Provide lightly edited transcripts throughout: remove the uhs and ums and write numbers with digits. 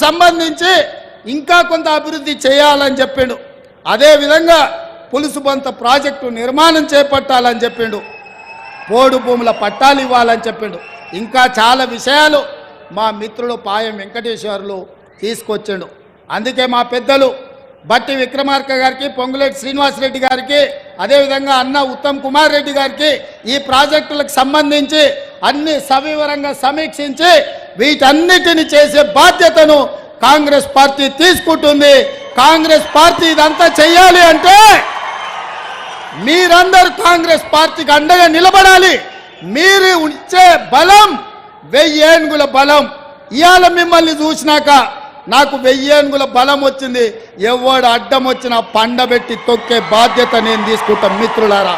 సంబంధించి ఇంకా కొంత అభివృద్ధి చేయాలని చెప్పిండు. అదేవిధంగా పులుసుబంత ప్రాజెక్టు నిర్మాణం చేపట్టాలని చెప్పిండు. పోడు భూముల పట్టాలు ఇవ్వాలని చెప్పిండు. ఇంకా చాలా విషయాలు మా మిత్రులు పాయం వెంకటేశ్వర్లు తీసుకొచ్చిండు. అందుకే మా పెద్దలు బట్టి విక్రమార్క గారికి, పొంగులేటి శ్రీనివాసరెడ్డి గారికి, అదేవిధంగా అన్న ఉత్తమ్ కుమార్ రెడ్డి గారికి ఈ ప్రాజెక్టులకు సంబంధించి అన్ని సవివరంగా సమీక్షించి వీటన్నిటిని చేసే బాధ్యతను కాంగ్రెస్ పార్టీ తీసుకుంటుంది. కాంగ్రెస్ పార్టీ ఇదంతా చెయ్యాలి అంటే మీరందరూ కాంగ్రెస్ పార్టీకి అండగా నిలబడాలి. మీరు ఇచ్చే బలం 1000 ఏనుగుల బలం. ఇవాళ మిమ్మల్ని చూసినాక నాకు 1000 ఏనుగుల బలం వచ్చింది. ఎవడు అడ్డం వచ్చినా పండబెట్టి తొక్కే బాధ్యత నేను తీసుకుంటాం మిత్రులారా.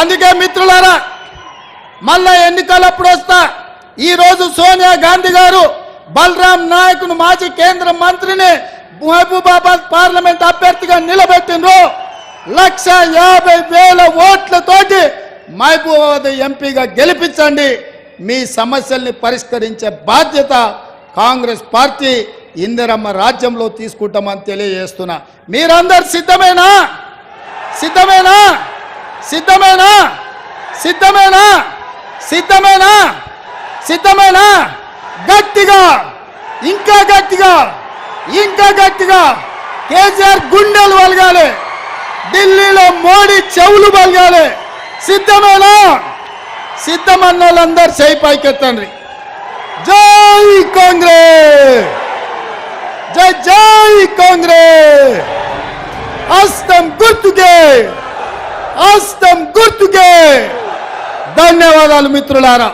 అందుకే మిత్రులారా, మళ్ళా ఎన్నికలప్పుడు వస్తా. ఈరోజు సోనియా గాంధీ గారు బలరాం నాయక్ను మాజీ కేంద్ర మంత్రిని మహబూబాబాద్ పార్లమెంట్ అభ్యర్థిగా నిలబెట్టిండ్రు. 150,000 ఓట్లతోటి మహబూబాబాద్ ఎంపీగా గెలిపించండి. మీ సమస్యల్ని పరిష్కరించే బాధ్యత కాంగ్రెస్ పార్టీ ఇందిరమ్మ రాజ్యంలో తీసుకుంటామని తెలియజేస్తున్నా. మీరందరు సిద్ధమేనా? సిద్ధమేనా? సిద్ధమేనా? సిద్ధమేనా? సిద్ధమేనా? సిద్ధమేనా? గట్టిగా, ఇంకా గట్టిగా, ఇంకా గట్టిగా కేసీఆర్ గుండెలు వలగాలి, ఢిల్లీలో మోడీ చెవులు బలగాలి. సిద్ధమేనా? సిద్ధమన్న వాళ్ళందరూ చేయి పైకెత్తండి. జై కాంగ్రెస్, జై జై కాంగ్రెస్. హస్తం గుర్తుకే, హస్తం గుర్తుకే. ధన్యవాదాలు మిత్రులారా.